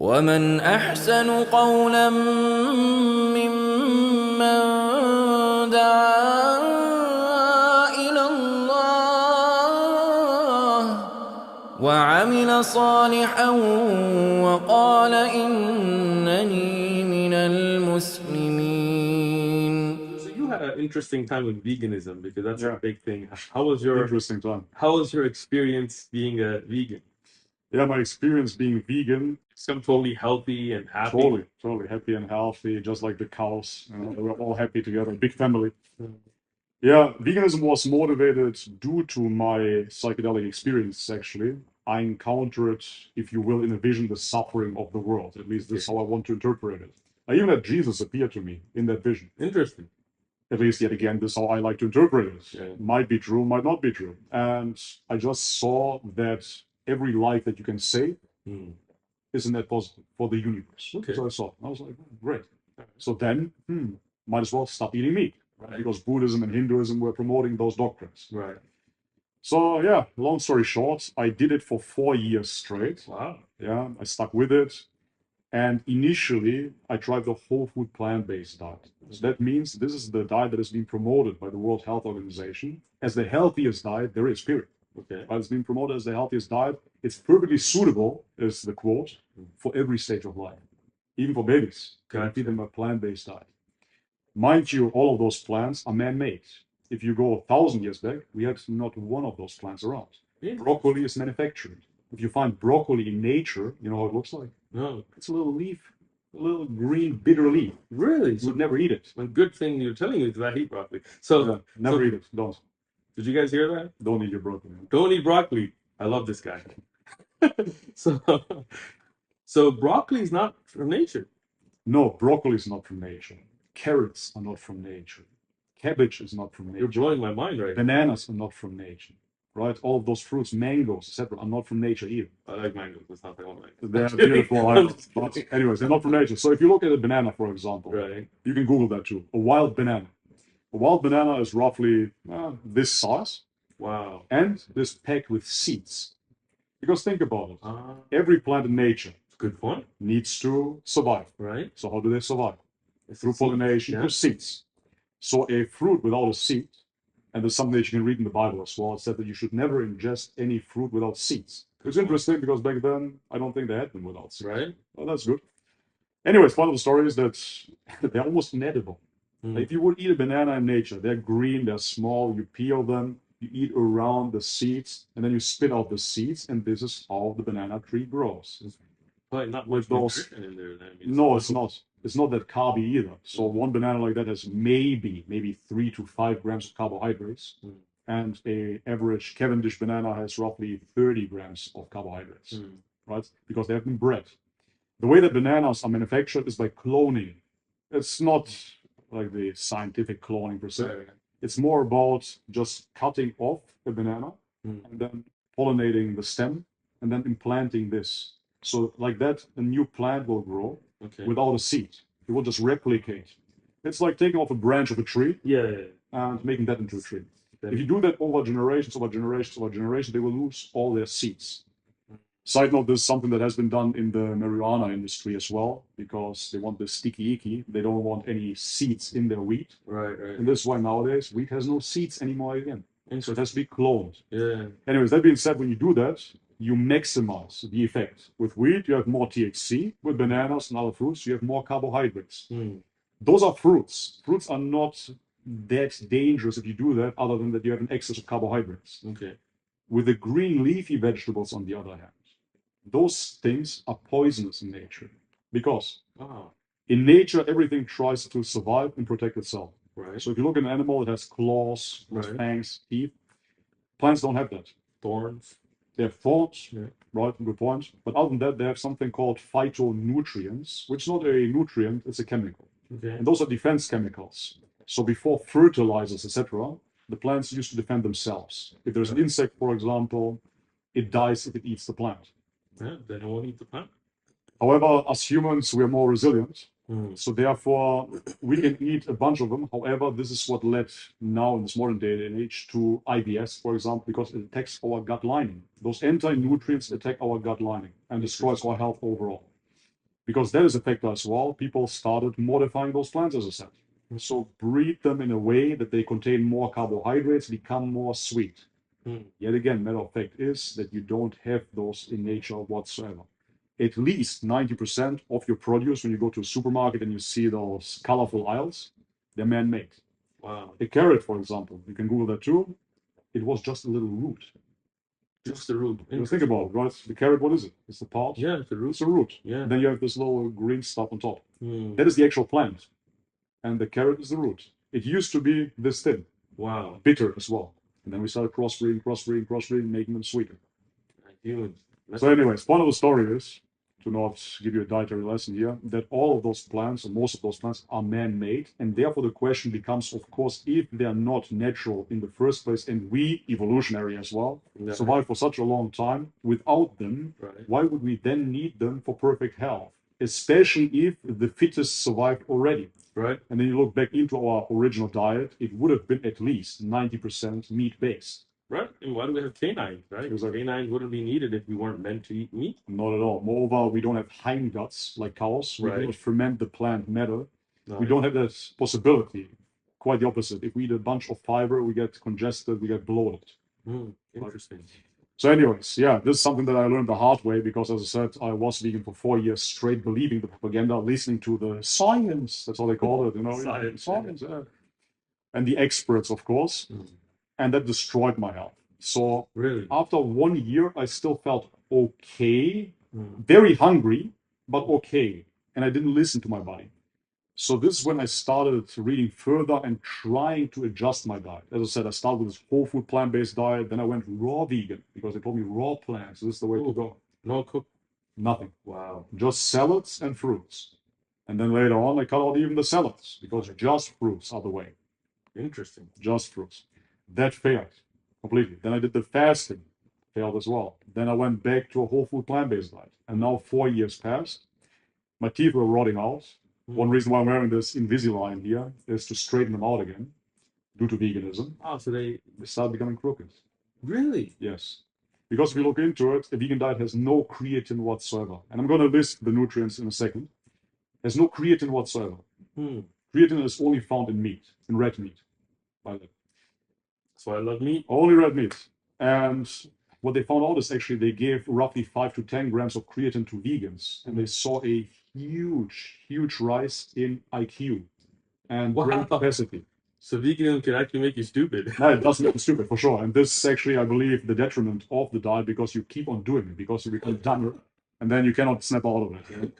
ومن أحسن قولا ممن دعا إلى الله وعمل صالحا وقال إنني من المسلمين. So you had an interesting time with veganism because that's a Yeah. big thing. How was your Interesting time. experience being a vegan? Yeah, my experience being vegan, Some totally healthy and happy. totally happy and healthy, just like the cows. We're all happy together, big family. Yeah, veganism was motivated due to my psychedelic experience, actually. I encountered, if you will, in a vision, the suffering of the world. At least this is how I want to interpret it. I even had Jesus appear to me in that vision. Interesting. At least, yet again, this is how I like to interpret it. Yeah. Might be true, might not be true. And I just saw that every life that you can save is a net positive for the universe. Okay. So I was like, oh, great. So then, might as well stop eating meat, right? Because Buddhism and Hinduism were promoting those doctrines. Right. So yeah, long story short, I did it for 4 years straight. Wow. Yeah, I stuck with it. And initially, I tried the whole food plant-based diet. So that means this is the diet that has been promoted by the World Health Organization as the healthiest diet there is, period. Okay. But it's been promoted as the healthiest diet. It's perfectly suitable, is the quote, for every stage of life, even for babies. Can Gotcha. feed them a plant-based diet. Mind you, all of those plants are man-made. If you go 1,000 years back, we had not one of those plants around. Yeah. Broccoli is manufactured. If you find broccoli in nature, you know how it looks like? No. It's a little leaf, a little green, bitter leaf. Really? You would never eat it. A good thing you're telling me is that I eat broccoli. So Yeah, never eat it. Don't. did you guys hear that? Don't eat your broccoli. Don't eat broccoli. I love this guy. so so broccoli is not from nature. No, broccoli is not from nature. Carrots are not from nature. Cabbage is not from nature. You're blowing my mind right now. Bananas are not from nature. Right? All of those fruits, mangoes, etc., are not from nature either. I like mangoes. That's not the one I like. They're beautiful. But anyways, they're not from nature. So if you look at a banana, for example, Right. you can Google that too. A wild banana. A wild banana is roughly this size, Wow. and this packed with seeds. Because think about it. Ah, Every plant in nature good point. needs to survive. Right. So how do they survive? It's Through a seed. pollination, Yeah. through seeds. So a fruit without a seed, and there's something that you can read in the Bible as well, it said that you should never ingest any fruit without seeds. It's interesting because back then, I don't think they had them without seeds. Right. Well, that's good. Anyways, part of the story is that they're almost inedible. Mm. If you would eat a banana in nature, they're green, they're small, you peel them, you eat around the seeds, and then you spit out the seeds, and this is how the banana tree grows. Probably not With much those- nutrition in there. Then. I mean, No, it's not. It's not that carby either. So one banana like that has maybe 3 to 5 grams of carbohydrates, and a average Cavendish banana has roughly 30 grams of carbohydrates, right? Because they have been bred. The way that bananas are manufactured is by cloning. It's not like the scientific cloning per se. Right. It's more about just cutting off a banana and then pollinating the stem and then implanting this. So like that, a new plant will grow Okay. without a seed. It will just replicate. It's like taking off a branch of a tree Yeah. and making that into a tree. Then- If you do that over generations, they will lose all their seeds. Side note, this is something that has been done in the marijuana industry as well, because they want the sticky icky. They don't want any seeds in their wheat. Right. Right. And this is why nowadays wheat has no seeds anymore again. So it has to be cloned. Yeah. Anyways, that being said, when you do that, you maximize the effect. With wheat, you have more THC. With bananas and other fruits, you have more carbohydrates. Those are fruits. Fruits are not that dangerous if you do that, other than that you have an excess of carbohydrates. Okay. With the green leafy vegetables, on the other hand, those things are poisonous in nature. Because Wow. in nature, everything tries to survive and protect itself. Right. So if you look at an animal, it has claws, it has Right. fangs, teeth. Plants don't have that. Thorns. They have thorns, Yeah. right? Good point. But other than that, they have something called phytonutrients, which is not a nutrient, it's a chemical. Okay. And those are defense chemicals. So before fertilizers, etc., the plants used to defend themselves. If there's an insect, for example, it dies if it eats the plant. Yeah. Then I won't eat the plant. However, as humans, we are more resilient. Mm. So therefore, we can eat a bunch of them. However, this is what led now in this modern day and age to IBS, for example, because it attacks our gut lining. Those anti-nutrients attack our gut lining and destroys our health overall. because that is a factor as well. People started modifying those plants, as I said. So breed them in a way that they contain more carbohydrates, become more sweet. Yet again, matter of fact is that you don't have those in nature whatsoever. At least 90% of your produce, when you go to a supermarket and you see those colorful aisles, they're man-made. Wow. A carrot, for example, you can Google that too. It was just a little root. Just the root. You think about it, right? The carrot, what is it? It's the pod. Yeah, it's the root. It's a root. Yeah. And then you have this little green stuff on top. Hmm. That is the actual plant. And the carrot is the root. It used to be this thin, Wow. bitter as well. And then we started crossbreeding, making them sweeter. Human. So anyways, point of the story is, to not give you a dietary lesson here, that all of those plants, or most of those plants, are man-made. And therefore the question becomes, of course, if they're not natural in the first place, and we, evolutionary as well, Yeah. survived for such a long time without them, Right. why would we then need them for perfect health? Especially if the fittest survived already. Right. And then you look back into our original diet, it would have been at least 90% meat-based. Right. And why do we have canines, right? Exactly. Canines wouldn't be needed if we weren't meant to eat meat. Not at all. Moreover, we don't have hind guts like cows. We Right. don't ferment the plant matter. No. We don't have that possibility. Quite the opposite. If we eat a bunch of fiber, we get congested, we get bloated. Interesting. So anyways, yeah, this is something that I learned the hard way because, as I said, I was vegan for 4 years straight, believing the propaganda, listening to the science. That's how they call it, you know. Science. Yeah. And the experts, of course. And that destroyed my health. So Really? after 1 year, I still felt okay, very hungry, but okay. And I didn't listen to my body. So this is when I started reading further and trying to adjust my diet. As I said, I started with this whole food plant-based diet. Then I went raw vegan because they told me raw plants. This is the way to go. No cook. Nothing. Wow. Just salads and fruits. And then later on, I cut out even the salads because just fruits are the way. Interesting. Just fruits. That failed completely. Then I did the fasting. Failed as well. Then I went back to a whole food plant-based diet. And now 4 years passed. My teeth were rotting out. One reason why I'm wearing this Invisalign here is to straighten them out again due to veganism. Oh, so they start becoming crooked. really? Yes. Because if you look into it, a vegan diet has no creatine whatsoever. And I'm going to list the nutrients in a second. Has no creatine whatsoever. Creatine is only found in meat, in red meat. By the way. So I love meat. Only red meat. And what they found out is actually they gave roughly 5 to 10 grams of creatine to vegans. And they saw a huge rise in IQ and brain capacity. So veganism can actually make you stupid. No, it does make you stupid for sure. And this is actually, I believe, the detriment of the diet because you keep on doing it, because you become dumber and then you cannot snap out of it. You know?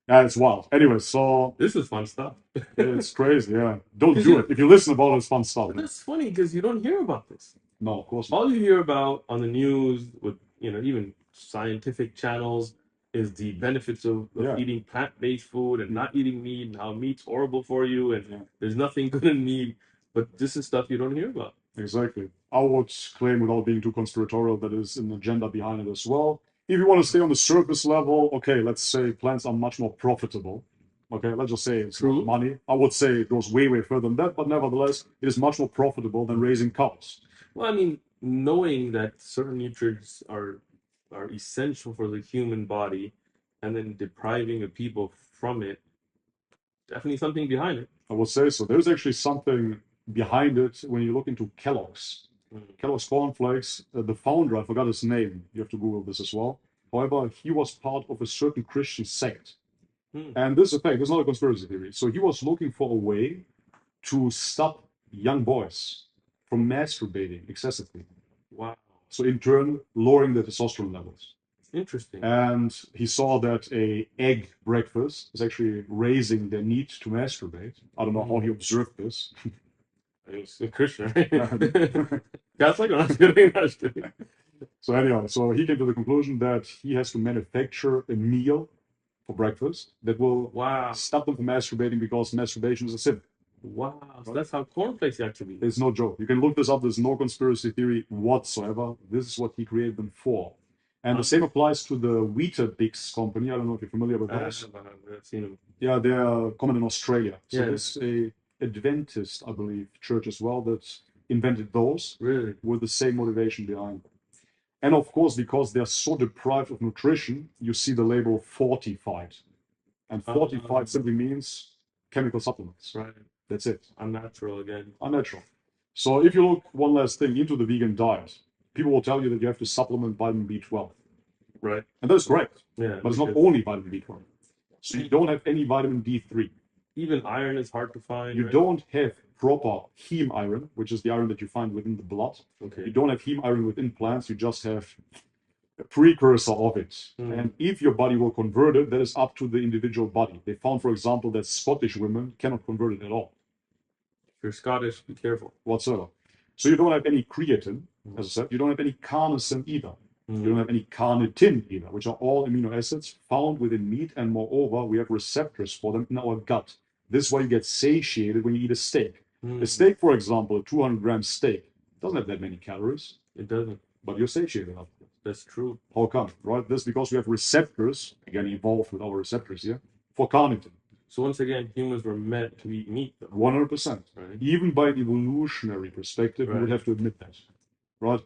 Yeah, it's wild. Anyway, so this is fun stuff. It's crazy, yeah. Don't do it. If you listen about it, it's fun stuff. But that's funny because you don't hear about this. No, of course not. All you hear about on the news with, even scientific channels is the benefits of eating plant-based food and not eating meat and how meat's horrible for you and there's nothing good in meat. But this is stuff you don't hear about. Exactly. I would claim, without being too conspiratorial, that there's an agenda behind it as well. If you want to stay on the surface level, okay, let's say plants are much more profitable. Okay, let's just say it's money. I would say it goes way further than that, but nevertheless, it is much more profitable than raising cows. Well, I mean, knowing that certain nutrients are essential for the human body and then depriving the people from it, definitely something behind it. I would say so. There's actually something behind it when you look into Kellogg's. Kellogg's cornflakes, the founder, I forgot his name. You have to Google this as well. However, he was part of a certain Christian sect. And this is a fact, it's not a conspiracy theory. So he was looking for a way to stop young boys from masturbating excessively. Wow. So in turn, lowering the testosterone levels. Interesting. And he saw that a egg breakfast is actually raising their need to masturbate. I don't know how he observed this. He's a Christian, right? Catholic or not kidding? So anyhow, so he came to the conclusion that he has to manufacture a meal for breakfast that will stop them from masturbating because masturbation is a sin. Wow, so that's how cornflakes actually. It's no joke. You can look this up. There's no conspiracy theory whatsoever. This is what he created them for. And the same applies to the Weetabix company. I don't know if you're familiar with those. I've seen them. Yeah, they're common in Australia. So Yeah. it's a Adventist, I believe, church as well that invented those. Really? With the same motivation behind. And of course, because they're so deprived of nutrition, you see the label fortified. And fortified simply means chemical supplements. Right. That's it. Unnatural again. Unnatural. So if you look one last thing into the vegan diet, people will tell you that you have to supplement vitamin B12. Right. And that is correct. Yeah. But it's not only vitamin B12. So you don't have any vitamin D3. Even iron is hard to find. You right? don't have proper heme iron, which is the iron that you find within the blood. Okay. You don't have heme iron within plants. You just have a precursor of it. And if your body will convert it, that is up to the individual body. They found, for example, that Scottish women cannot convert it at all. If you're Scottish, be careful. Whatsoever. So you don't have any creatine, as I said. You don't have any carnosine either. You don't have any carnitin either, which are all amino acids found within meat. And moreover, we have receptors for them in our gut. This is why you get satiated when you eat a steak. A steak, for example, a 200-gram steak, doesn't have that many calories. It doesn't. But you're satiated after. That's true. How come? Right? This is because we have receptors, again, evolved with our receptors here, for carnitin. So once again, humans were meant to eat meat, though. 100%. Right. Even by an evolutionary perspective, we would Right. have to admit that. Right?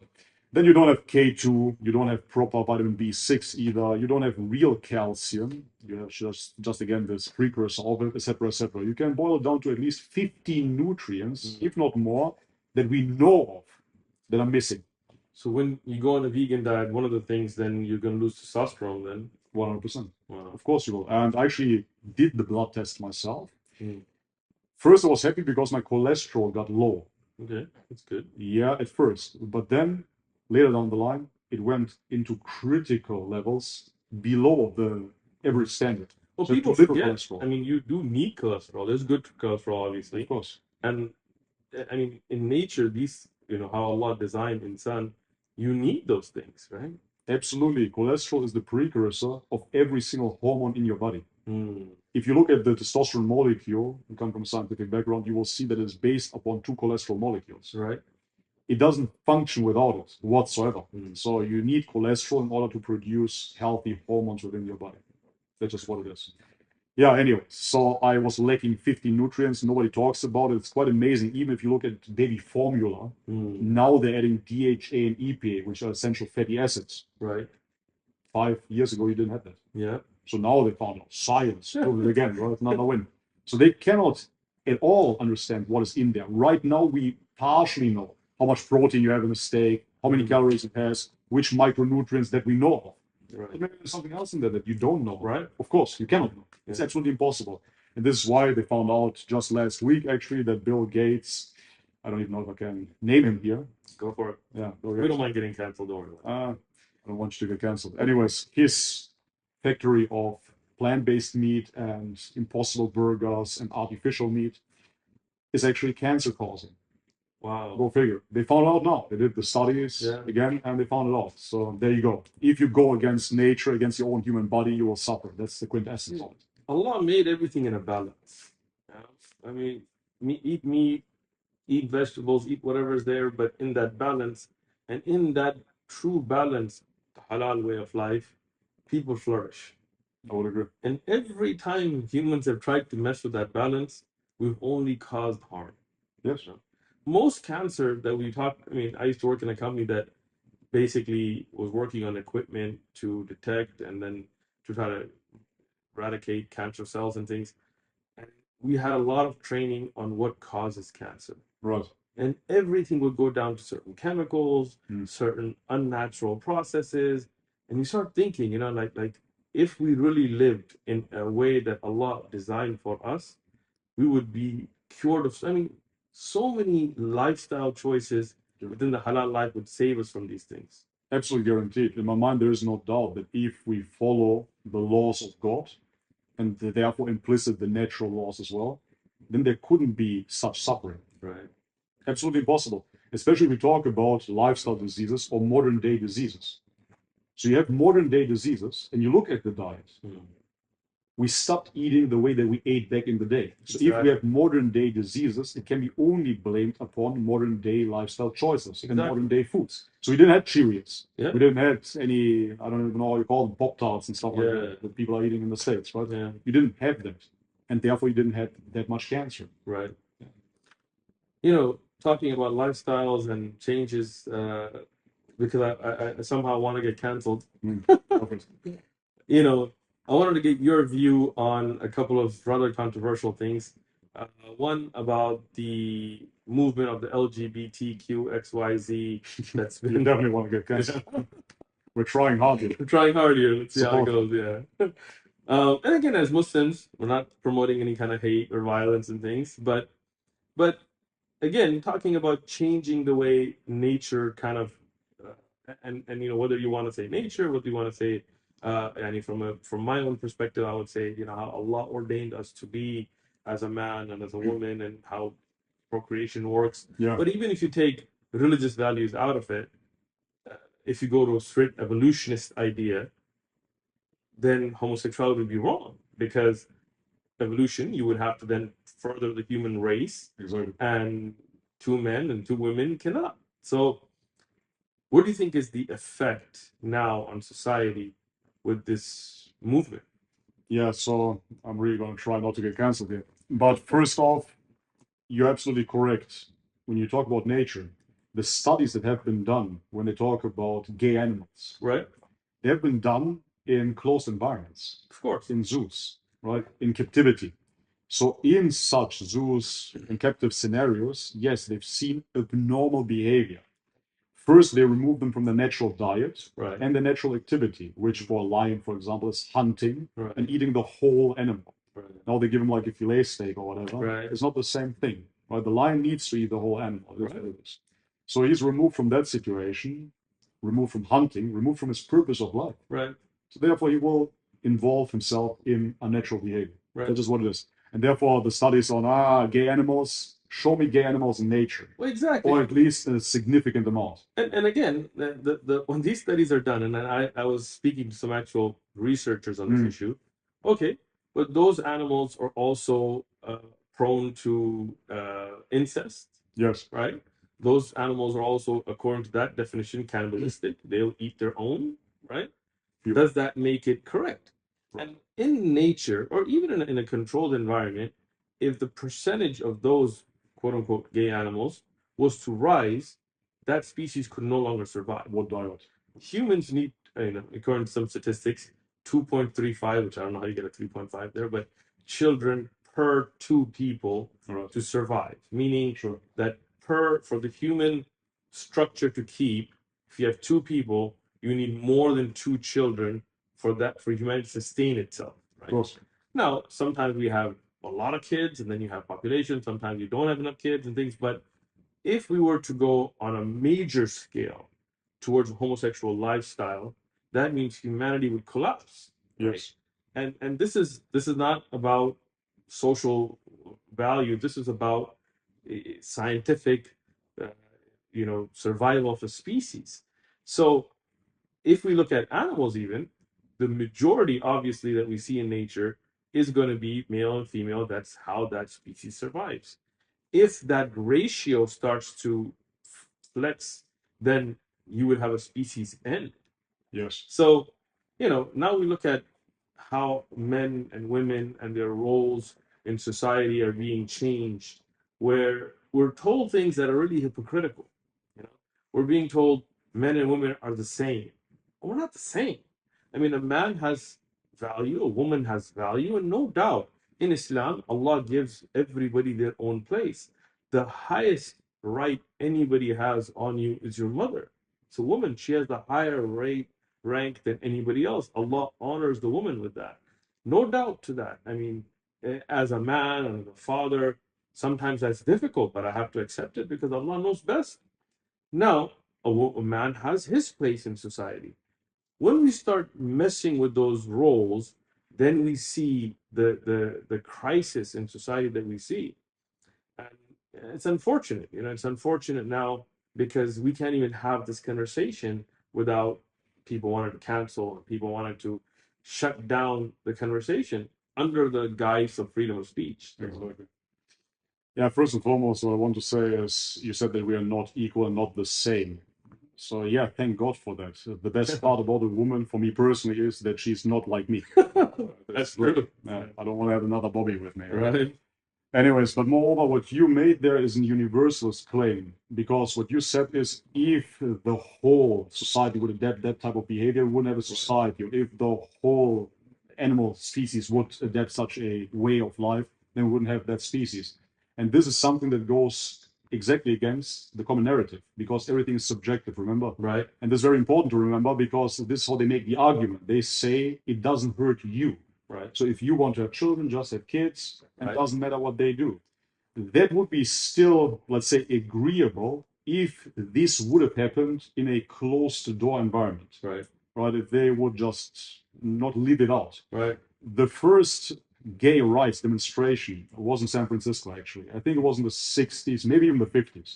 Then you don't have K2, you don't have proper vitamin B6 either, you don't have real calcium, you have just again this precursor of it, etc., etc. You can boil it down to at least 15 nutrients, if not more, that we know of that are missing. So when you go on a vegan diet, one of the things then you're going to lose testosterone then. 100%. Wow. Of course you will. And I actually did the blood test myself. Mm. First, I was happy because my cholesterol got low. Okay, that's good. Yeah, at first. But then, later down the line, it went into critical levels below the average standard. Well, So people little forget. cholesterol. I mean, you do need cholesterol. There's good cholesterol, obviously. Of course. And I mean, in nature, these, how Allah designed insan, you need those things, right? Absolutely. Cholesterol is the precursor of every single hormone in your body. Mm. If you look at the testosterone molecule, you come from a scientific background, you will see that it's based upon two cholesterol molecules. Right. It doesn't function without it whatsoever. Mm. So you need cholesterol in order to produce healthy hormones within your body. That's just what it is. Yeah, anyway, so I was lacking 15 nutrients. Nobody talks about it. It's quite amazing. Even if you look at baby formula, now they're adding DHA and EPA, which are essential fatty acids. Right. 5 years ago, you didn't have that. Yeah. So now they found out science, proved it again, right? Another win. So they cannot at all understand what is in there. Right now, we partially know how much protein you have in a steak, how many calories it has, which micronutrients that we know of. Right. But maybe there's something else in there that you don't know. Right. Of course, you cannot know. It's absolutely impossible. And this is why they found out just last week, actually, that Bill Gates, I don't even know if I can name him here. Go for it. Yeah, Bill We Gates. don't mind getting canceled, don't worry. I don't want you to get canceled. Anyways, his factory of plant-based meat and impossible burgers and artificial meat is actually cancer causing. Wow. Go figure. They found out now. They did the studies again and they found it out. So there you go. If you go against nature, against your own human body, you will suffer. That's the quintessence of it. Allah made everything in a balance. I mean, eat meat, eat vegetables, eat whatever is there, but in that balance, and in that true balance, the halal way of life, people flourish. I would agree. And every time humans have tried to mess with that balance, we've only caused harm. Yes. Most cancer that we talk, I mean, I used to work in a company that basically was working on equipment to detect and then to try to eradicate cancer cells and things. And we had a lot of training on what causes cancer. Right. And everything would go down to certain chemicals, certain unnatural processes. And you start thinking, like if we really lived in a way that Allah designed for us, we would be cured of, so many lifestyle choices within the halal life would save us from these things. Absolutely guaranteed. In my mind, there is no doubt that if we follow the laws of God, and therefore implicit the natural laws as well, then there couldn't be such suffering. Right. Absolutely impossible. Especially if we talk about lifestyle diseases or modern day diseases. So you have modern day diseases, and you look at the diet. We stopped eating the way that we ate back in the day. So if we have modern day diseases, it can be only blamed upon modern day lifestyle choices and modern day foods. So we didn't have Cheerios. We didn't have any, I don't even know how you call them, Pop-Tarts and stuff like that people are eating in the States, right? Yeah. You didn't have that. And therefore you didn't have that much cancer. Right. Talking about lifestyles and changes, because I somehow want to get canceled. I wanted to get your view on a couple of rather controversial things. One about the movement of the LGBTQ XYZ that's You been definitely want to get canceled. We're trying hard here. we're trying hard here. Let's see how it Support. goes. Yeah. And again, as Muslims, we're not promoting any kind of hate or violence and things, but again, talking about changing the way nature kind of, and whether you want to say nature, whether you want to say, and from my own perspective, I would say how Allah ordained us to be as a man and as a woman, and how procreation works. Yeah. But even if you take religious values out of it, if you go to a strict evolutionist idea, then homosexuality would be wrong, because evolution, you would have to then further the human race, Exactly. and two men and two women cannot. So, what do you think is the effect now on society with this movement? Yeah, so I'm really going to try not to get canceled here. But first off, you're absolutely correct. When you talk about nature, the studies that have been done when they talk about gay animals, Right? they have been done in closed environments, Of course. in zoos, right? In captivity. So in such zoos, in captive scenarios, yes, they've seen abnormal behavior. First, they remove them from the natural diet Right. and the natural activity, which for a lion, for example, is hunting Right. and eating the whole animal. Right. Now they give him like a fillet steak or whatever. Right. It's not the same thing, right? The lion needs to eat the whole animal. That's Right. what it is. So he's removed from that situation, removed from hunting, removed from his purpose of life. Right. So therefore, he will involve himself in unnatural behavior. Right. That's just what it is. And therefore, the studies on gay animals, show me gay animals in nature, Well, exactly. or at least a significant amount. And again, when these studies are done, and I was speaking to some actual researchers on this issue, okay, but those animals are also prone to incest, Yes. right? Those animals are also, according to that definition, cannibalistic. They'll eat their own, right? Yep. Does that make it correct? And in nature, or even in a controlled environment, if the percentage of those quote unquote gay animals was to rise, that species could no longer survive. What diet? Humans need, according to some statistics, 2.35, which I don't know how you get a 3.5 there, but children per two people to survive. Meaning that for the human structure to keep, if you have two people, you need more than two children for humanity to sustain itself. Right? Of course. Now, sometimes we have a lot of kids, and then you have population. Sometimes you don't have enough kids and things. But if we were to go on a major scale towards a homosexual lifestyle, that means humanity would collapse. Yes. Right? And this is not about social value. This is about scientific, survival of a species. So if we look at animals, even the majority, obviously, that we see in nature is going to be male and female. That's how that species survives. If that ratio starts to flex, then you would have a species end. Yes. So, now we look at how men and women and their roles in society are being changed, where we're told things that are really hypocritical. We're being told men and women are the same. We're not the same. I mean, a man has value, a woman has value, and no doubt in Islam, Allah gives everybody their own place. The highest right anybody has on you is your mother. So, woman, she has the higher rank than anybody else. Allah honors the woman with that. No doubt to that. I mean, as a man and as a father, sometimes that's difficult, but I have to accept it because Allah knows best. Now, a man has his place in society. When we start messing with those roles, then we see the crisis in society that we see. And it's unfortunate. It's unfortunate now because we can't even have this conversation without people wanting to cancel, and people wanting to shut down the conversation under the guise of freedom of speech. Exactly. Yeah, first and foremost, what I want to say is you said that we are not equal and not the same. So yeah, thank God for that. The best part about a woman for me personally is that she's not like me. That's true. Yeah, I don't want to have another Bobby with me. Right. Anyways, but moreover, what you made there is an universalist claim, because what you said is if the whole society would adapt that type of behavior, we wouldn't have a society. If the whole animal species would adapt such a way of life, then we wouldn't have that species. And this is something that goes exactly against the common narrative, because everything is subjective, remember? Right. And this is very important to remember, because this is how they make the argument. They say it doesn't hurt you. Right. So if you want to have children, just have kids, and Right. it doesn't matter what they do. That would be still, let's say, agreeable if this would have happened in a closed door environment. Right. Right? If they would just not live it out. Right. The first gay rights demonstration was in San Francisco, actually. I think it was in the 60s, maybe even the 50s.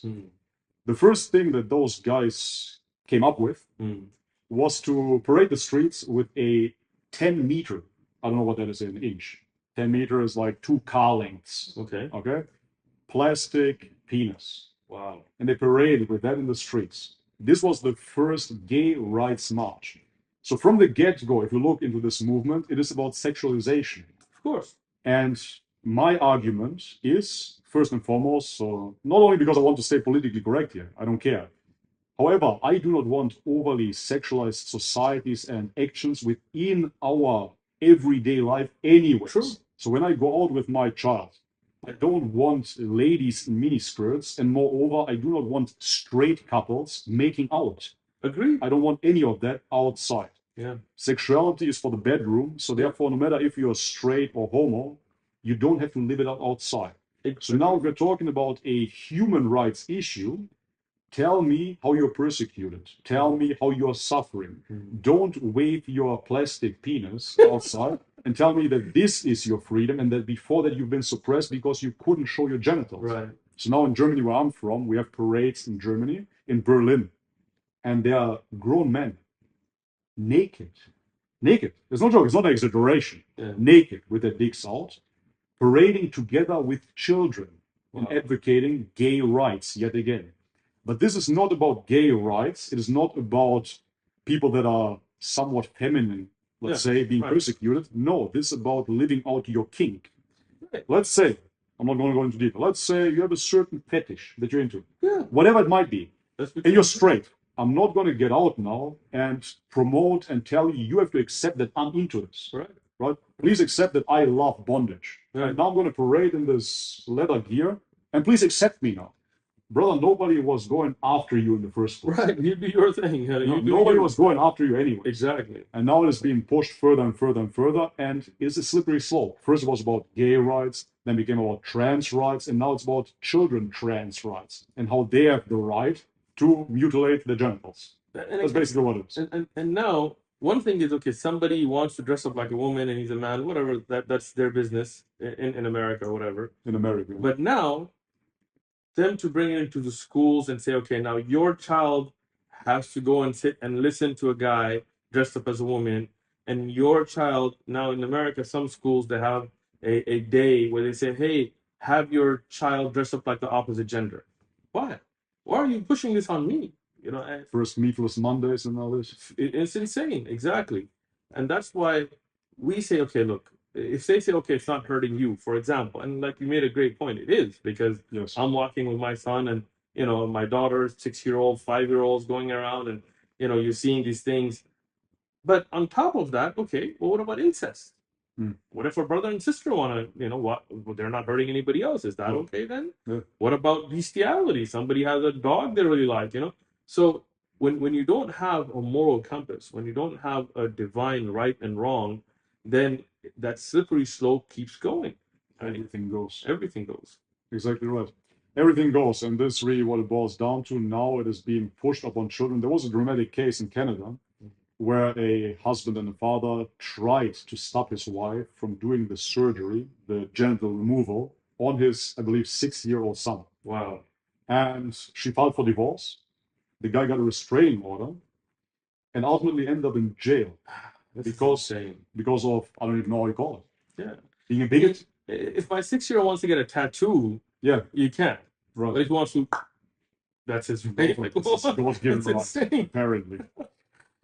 The first thing that those guys came up with was to parade the streets with a 10 meter, I don't know what that is in inch. 10 meter is like 2 car lengths. Okay. Okay. Plastic penis. Wow. And they paraded with that in the streets. This was the first gay rights march. So from the get-go, if you look into this movement, it is about sexualization. Of course. And my argument is, first and foremost, so not only because I want to stay politically correct here, I don't care. However, I do not want overly sexualized societies and actions within our everyday life anyways. True. So when I go out with my child, I don't want ladies in miniskirts, and moreover, I do not want straight couples making out. Agreed. I don't want any of that outside. Yeah. Sexuality is for the bedroom, so therefore, no matter if you're straight or homo, you don't have to live it out outside. So now if we're talking about a human rights issue, tell me how you're persecuted. Tell me how you're suffering. Don't wave your plastic penis outside and tell me that this is your freedom and that before that you've been suppressed because you couldn't show your genitals. Right. So now in Germany, where I'm from, we have parades in Germany, in Berlin, and there are grown men naked. It's no joke, it's not an exaggeration. Yeah. Naked with their dicks out, parading together with children and Wow. advocating gay rights yet again. But this is not about gay rights. It is not about people that are somewhat feminine, let's say, being persecuted. No, this is about living out your kink. Right. Let's say, I'm not going to go into detail. Let's say you have a certain fetish that you're into. Yeah. Whatever it might be. That's And you're straight. I'm not going to get out now and promote and tell you, you have to accept that I'm into this. Right. Right? Please accept that I love bondage. Right. And now I'm going to parade in this leather gear. And please accept me now. Brother, nobody was going after you in the first place. Right. You do your thing. Nobody was going after you anyway. Exactly. And now it is being pushed further and further and further. And it's a slippery slope. First it was about gay rights, then became about trans rights, and now it's about children trans rights and how they have the right to mutilate their genitals. That's basically what it is. And now, one thing is, okay, somebody wants to dress up like a woman and he's a man, whatever, that's their business in America or whatever. In America. But now, them to bring it into the schools and say, okay, now your child has to go and sit and listen to a guy dressed up as a woman, and your child, now in America, some schools, they have a day where they say, hey, have your child dress up like the opposite gender. Why? Why are you pushing this on me? You know, First Meatless Mondays and all this. it's insane, exactly. And that's why we say, okay, look, if they say, okay, it's not hurting you, for example, and like you made a great point, it is, because Yes. I'm walking with my son and, you know, my daughter, 6-year-old, 5-year-olds going around and, you know, you're seeing these things. But on top of that, okay, well, what about incest? What if a brother and sister want to, you know, what, they're not hurting anybody else? Is that okay then? Yeah. What about bestiality? Somebody has a dog they really like, you know? So when you don't have a moral compass, when you don't have a divine right and wrong, then that slippery slope keeps going. Everything goes. Everything goes. Exactly right. Everything goes. And this is really what it boils down to. Now it is being pushed upon children. There was a dramatic case in Canada where a husband and a father tried to stop his wife from doing the surgery, the genital removal, on his, I believe, 6-year-old son. Wow. And she filed for divorce. The guy got a restraining order and ultimately ended up in jail. That's because insane. Because of, I don't even know how you call it. Yeah. Being a bigot? If my 6-year-old wants to get a tattoo, Yeah. you can. Right. But if he wants to, that's his right. Like, God-given right, insane. apparently.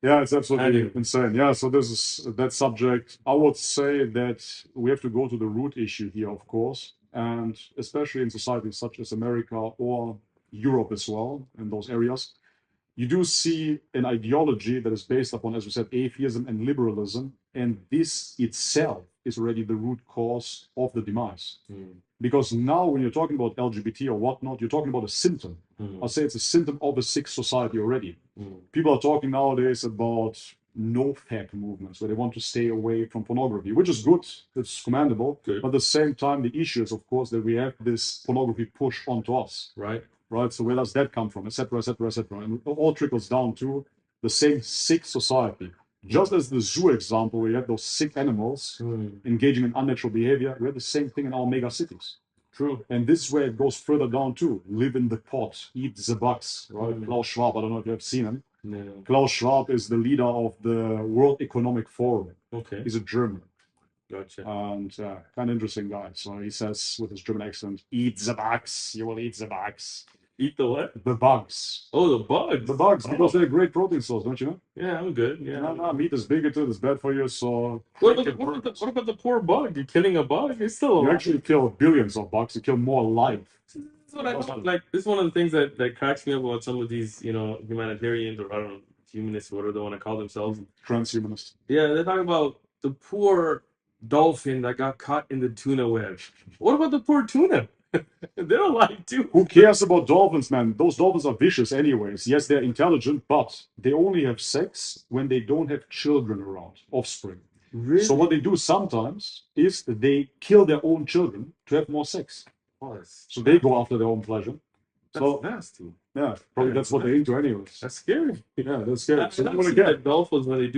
Yeah, it's absolutely Anyway. insane. Yeah, so this is that subject. I would say that we have to go to the root issue here, of course, and especially in societies such as America or Europe as well, in those areas, you do see an ideology that is based upon, as we said, atheism and liberalism And this itself is already the root cause of the demise. Because now when you're talking about LGBT or whatnot, you're talking about a symptom. I'll say it's a symptom of a sick society already. People are talking nowadays about no-fap movements, where they want to stay away from pornography, which is good, it's commendable. Good. But at the same time, the issue is, of course, that we have this pornography push onto us. Right. Right? So where does that come from, etc., etc., etc.? And it all trickles down to the same sick society. Just as the zoo example, where you have those sick animals engaging in unnatural behavior, we have the same thing in our mega cities. True. And this is where it goes further down too. Live in the pot, eat the bugs, right? Klaus Schwab, I don't know if you have seen him. No. Klaus Schwab is the leader of the World Economic Forum. Okay. He's a German. Gotcha. And kind of interesting guy. So he says with his German accent, eat the bugs, you will eat the bugs. Eat the what? The bugs. Oh, the bugs. The bugs, because they're a great protein source, don't you know? Yeah, I'm good. Yeah. No, meat is bigoted, it's bad for you, so... What about the poor bug? You're killing a bug? It's still alive. You actually kill billions of bugs, you kill more life. This is what I don't like. This is one of the things that cracks me up about some of these, humanitarians, or I don't know, humanists, whatever they want to call themselves. Transhumanist. Yeah, they're talking about the poor dolphin that got caught in the tuna web. What about the poor tuna? They're alive too. Who cares about dolphins, man? Those dolphins are vicious anyways. Yes, they're intelligent, but they only have sex when they don't have children around, offspring. Really? So what they do sometimes is that they kill their own children to have more sex. Oh, So they go after their own pleasure. that's nasty. Yeah, probably that's what they're into anyways. That's scary. Yeah, that's scary. So I've seen that dolphins, when they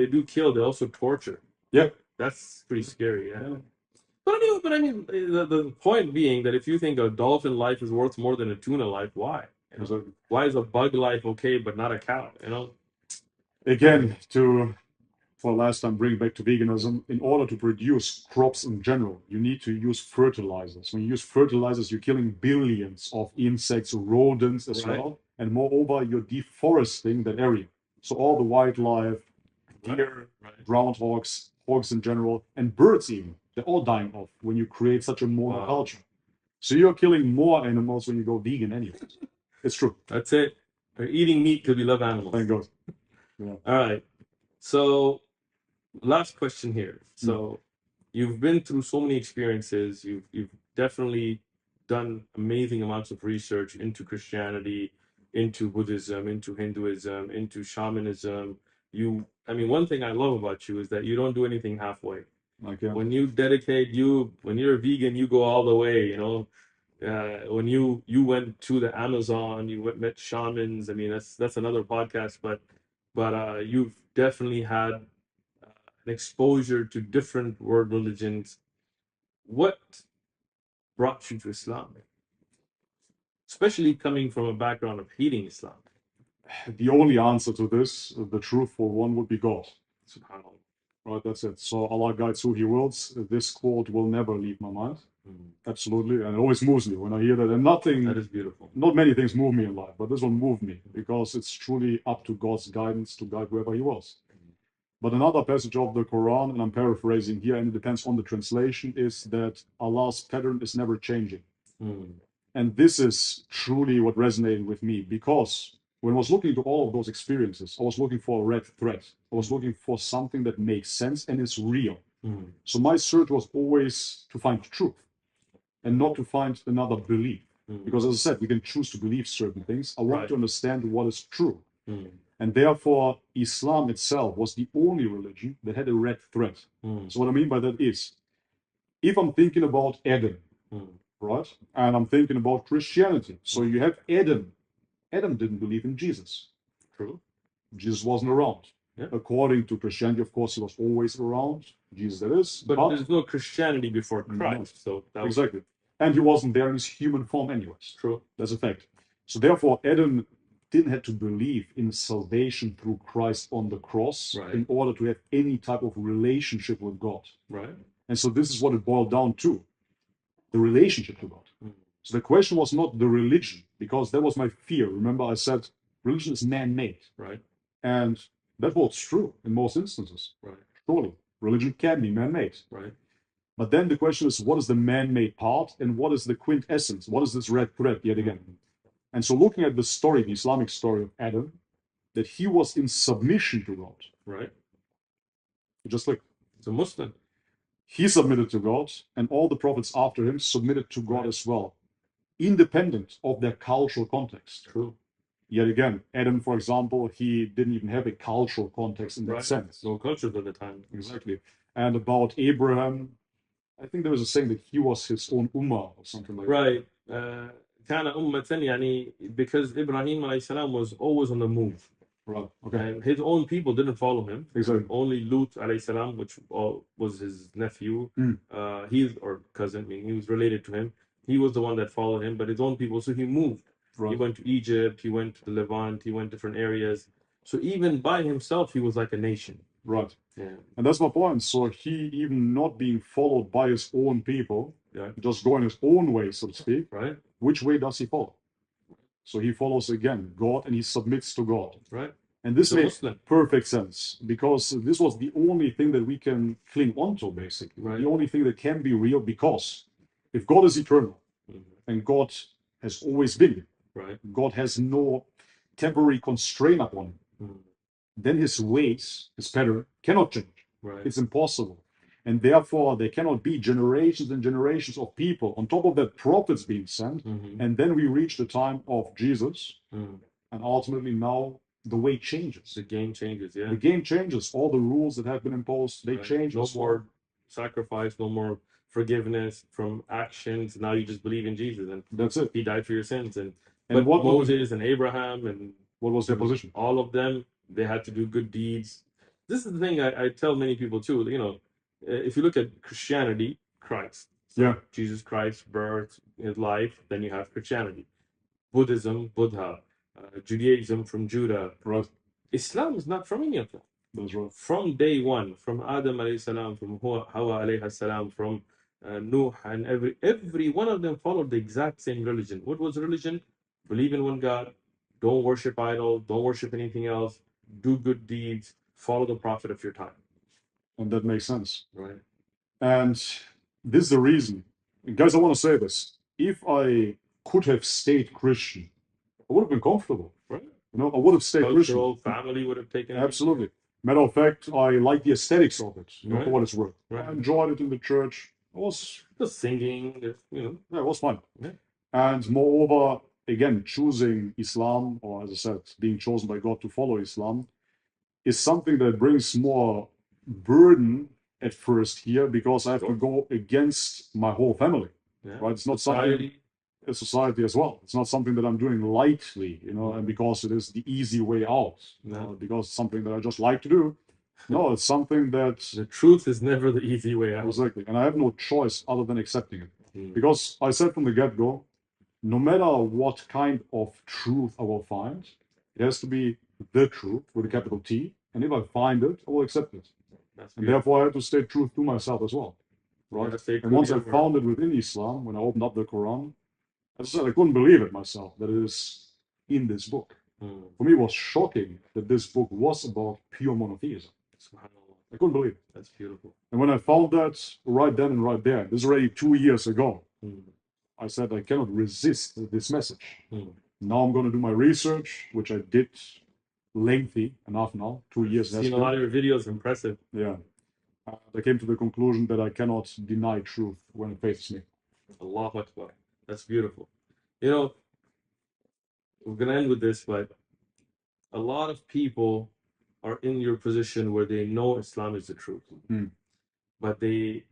do kill, they also torture. Yeah. That's pretty scary. Yeah. But I mean, the point being that if you think a dolphin life is worth more than a tuna life, why? Exactly. Why is a bug life okay but not a cow? Again, for last time, bring back to veganism. In order to produce crops in general, you need to use fertilizers. When you use fertilizers, you're killing billions of insects, rodents as well, and moreover, you're deforesting that area. So all the wildlife, deer, groundhogs, hogs in general, and birds even, they're all dying off when you create such a monoculture. So you're killing more animals when you go vegan anyway. It's true. That's it. We're eating meat because we love animals. Thank God. Yeah. All right. So last question here. So you've been through so many experiences. You've definitely done amazing amounts of research into Christianity, into Buddhism, into Hinduism, into shamanism. One thing I love about you is that you don't do anything halfway. Okay. When you dedicate, when you're a vegan, you go all the way, when you went to the Amazon, you met shamans. I mean, that's another podcast, but you've definitely had an exposure to different world religions. What brought you to Islam, especially coming from a background of hating Islam? The only answer to this, the truthful one, would be God. SubhanAllah. Right, that's it. So Allah guides who He wills. This quote will never leave my mind. Absolutely, and it always moves me when I hear that. And That is beautiful. Not many things move me in life, but this one moved me because it's truly up to God's guidance to guide whoever He wills. But another passage of the Quran, and I'm paraphrasing here, and it depends on the translation, is that Allah's pattern is never changing. And this is truly what resonated with me, because when I was looking to all of those experiences, I was looking for a red thread. I was looking for something that makes sense and is real. So my search was always to find truth and not to find another belief. Because as I said, we can choose to believe certain things. I want to understand what is true. And therefore, Islam itself was the only religion that had a red thread. So what I mean by that is, if I'm thinking about Adam, right, and I'm thinking about Christianity, so you have Adam. Adam didn't believe in Jesus. True. Jesus wasn't around. Yeah. According to Christianity, of course, he was always around. Jesus, that is. But there's no Christianity before Christ. So that was... Exactly. And he wasn't there in his human form anyways. True. That's a fact. So therefore, Adam didn't have to believe in salvation through Christ on the cross in order to have any type of relationship with God. Right. And so this is what it boiled down to, the relationship to God. So the question was not the religion, because that was my fear. Remember, I said religion is man-made. Right. And that was true in most instances. Right. Surely, religion can be man-made. Right. But then the question is, what is the man-made part and what is the quintessence? What is this red thread yet again? And so looking at the story, the Islamic story of Adam, that he was in submission to God. Right. It just clicked. It's a Muslim. He submitted to God, and all the prophets after him submitted to God as well, independent of their cultural context. True. Yet again, Adam, for example, he didn't even have a cultural context in that sense. No culture at the time. Exactly. And about Abraham, I think there was a saying that he was his own ummah or something like that. Right. كان أمة يعني because Ibrahim alayhi salam was always on the move. Right. Okay. And his own people didn't follow him. Exactly. Only Lut alayhi salam, which was his nephew, or cousin, I mean, he was related to him. He was the one that followed him, but his own people. So he moved. Right. He went to Egypt. He went to the Levant. He went different areas. So even by himself, he was like a nation. Right. Yeah. And that's my point. So he, even not being followed by his own people, just going his own way, so to speak. Right. Which way does he follow? So he follows again God, and he submits to God. Right. And this makes perfect sense, because this was the only thing that we can cling onto, basically. Right. The only thing that can be real, because if God is eternal, and God has always been, right, God has no temporary constraint upon him, then his ways, his pattern, cannot change. Right. It's impossible. And therefore, there cannot be generations and generations of people, on top of that, prophets being sent. And then we reach the time of Jesus. And ultimately now, the way changes. The game changes, yeah. The game changes. All the rules that have been imposed, they change. No more sacrifice, no more forgiveness from actions. Now you just believe in Jesus, and that's it. He died for your sins. And what Moses and Abraham and what was their position? All of them, they had to do good deeds. This is the thing I tell many people too. You know, if you look at Christianity, Christ, Jesus Christ, birth, his life, then you have Christianity. Buddhism, Buddha. Judaism from Judah. Right. Islam is not from any of them. That's right. From day one, from Adam alayhi salam, from Hawa alayhi salam, from Nuh, and every one of them followed the exact same religion. What was religion? Believe in one God, don't worship idol, don't worship anything else, do good deeds, follow the prophet of your time. And that makes sense. Right. And this is the reason. And guys, I want to say this. If I could have stayed Christian, I would have been comfortable. Right. You know, I would have stayed Cultural, Christian. family would have taken it. Absolutely. Matter of fact, I like the aesthetics of it, you know, for what it's worth. Right. I enjoyed it in the church. It was the singing, you know. Yeah, it was fun. Yeah. And moreover, again, choosing Islam, or as I said, being chosen by God to follow Islam, is something that brings more burden at first here, because I have to go against my whole family. Yeah. Right? It's not something. Society as well. It's not something that I'm doing lightly, you know, and because it is the easy way out, because it's something that I just like to do. No, it's something that the truth is never the easy way out. Exactly, and I have no choice other than accepting it, because I said from the get-go, no matter what kind of truth I will find, it has to be the truth with a capital T, and if I find it, I will accept it. And therefore, I have to stay true to myself as well, right? And once I found it within Islam, when I opened up the Quran, as I said, I couldn't believe it myself that it is in this book. For me, it was shocking that this book was about pure monotheism. I couldn't believe it. That's beautiful. And when I found that right then and right there, this is already 2 years ago, I said I cannot resist this message. Now I'm going to do my research, which I did lengthy enough now, 2 years. I've seen a lot of your videos, impressive. Yeah. I came to the conclusion that I cannot deny truth when it faces me. Allahu Akbar. That's beautiful. You know, we're going to end with this, but a lot of people are in your position where they know Islam is the truth. But they,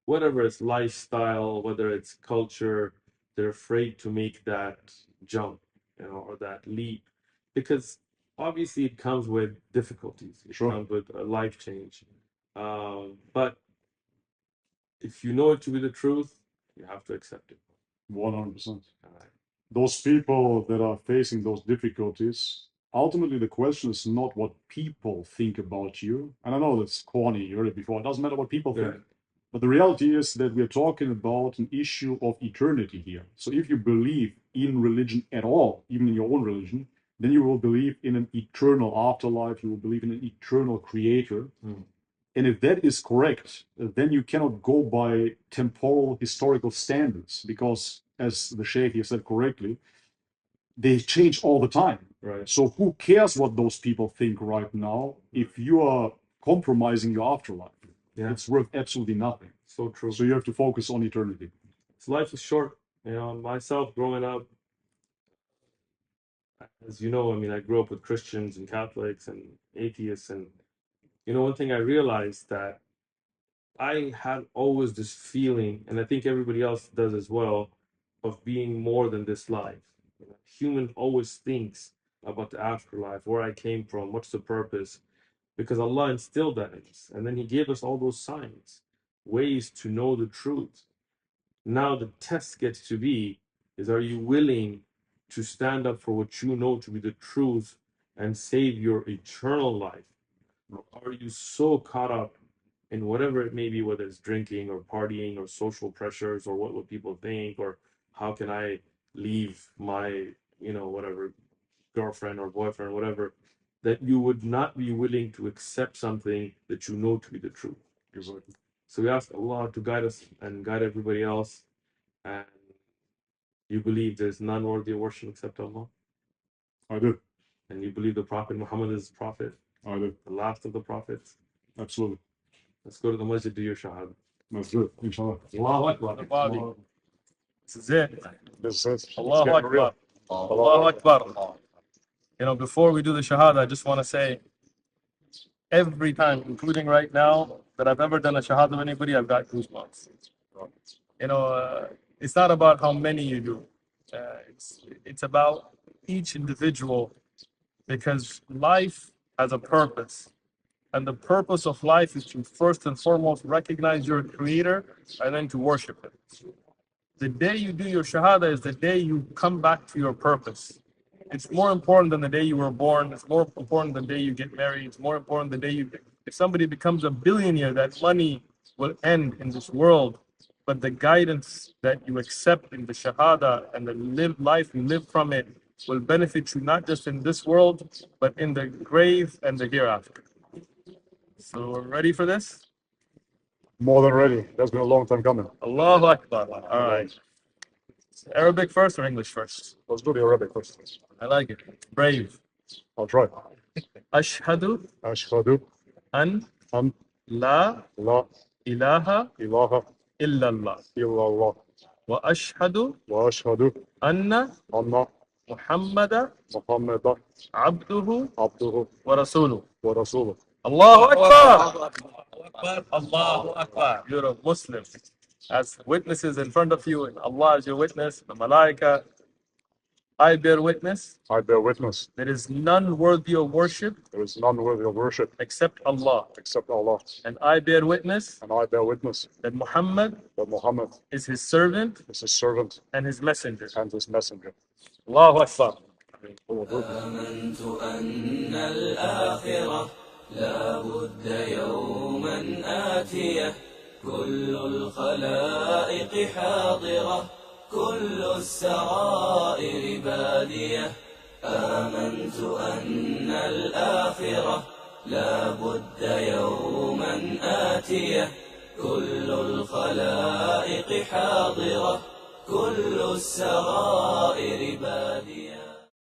whatever it's lifestyle, whether it's culture, they're afraid to make that jump, you know, or that leap, because obviously it comes with difficulties. It comes with a life change. But if you know it to be the truth, you have to accept it. 100%. Right. Those people that are facing those difficulties, ultimately the question is not what people think about you. And I know that's corny, you heard it before. It doesn't matter what people think. But the reality is that we're talking about an issue of eternity here. So if you believe in religion at all, even in your own religion, then you will believe in an eternal afterlife. You will believe in an eternal creator. And if that is correct, then you cannot go by temporal historical standards, because, as the Sheikh here said correctly, they change all the time. Right. So who cares what those people think right now if you are compromising your afterlife. Yeah. It's worth absolutely nothing. So true. So you have to focus on eternity. So life is short. You know, myself growing up, as you know, I mean, I grew up with Christians and Catholics and atheists, and you know, one thing I realized that I had always this feeling, and I think everybody else does as well, of being more than this life. You know, human always thinks about the afterlife, where I came from, what's the purpose, because Allah instilled that in us, and then He gave us all those signs, ways to know the truth. Now the test gets to be is, are you willing to stand up for what you know to be the truth and save your eternal life? Or are you so caught up in whatever it may be, whether it's drinking or partying or social pressures or what would people think, or how can I leave my, you know, whatever girlfriend or boyfriend, whatever, that you would not be willing to accept something that you know to be the truth. Exactly. So we ask Allah to guide us and guide everybody else. And you believe there's none worthy of worship except Allah? I do. And you believe the Prophet Muhammad is Prophet, I do. the last of the Prophets? Absolutely. Let's go to the masjid, do your shahada. Let's do it, inshallah. Allahu Akbar. Bobby. This is it. This is it. Allahu Akbar. Allahu Akbar. You know, before we do the Shahada, I just want to say, every time, including right now, that I've ever done a Shahada with anybody, I've got goosebumps. You know, it's not about how many you do. It's about each individual, because life has a purpose. And the purpose of life is to first and foremost recognize your Creator and then to worship Him. The day you do your Shahada is the day you come back to your purpose. It's more important than the day you were born. It's more important than the day you get married. It's more important than the day you... If somebody becomes a billionaire, that money will end in this world. But the guidance that you accept in the Shahada and the life you live from it will benefit you not just in this world, but in the grave and the hereafter. So we're ready for this? More than ready. That's been a long time coming. Allahu Akbar. All right. Arabic first or English first? Let's do the Arabic first. I like it. Brave. I'll try. Ashhadu Ashhadu an an la la ilaha ilaha illallah. illallah Wa ashhadu wa ashhadu anna anna Muhammada Muhammadan abduhu abduhu wa rasuluh. wa rasuluh. Allahu Akbar. Allahu Akbar. You're a Muslim. As witnesses in front of you, and Allah is your witness, the Malaika, I bear witness, I bear witness. there is none worthy of worship There is none worthy of worship except Allah. except Allah. And I bear witness And I bear witness that Muhammad that Muhammad is His servant is His servant and His messenger. and His messenger. Allahu Akbar. آمنت أن الآخرة لا بد يوما آتية كل الخلائق حاضرة كل السرائر بادية آمنت أن الآخرة لا بد يوما آتية كل الخلائق حاضرة كل السرائر بادية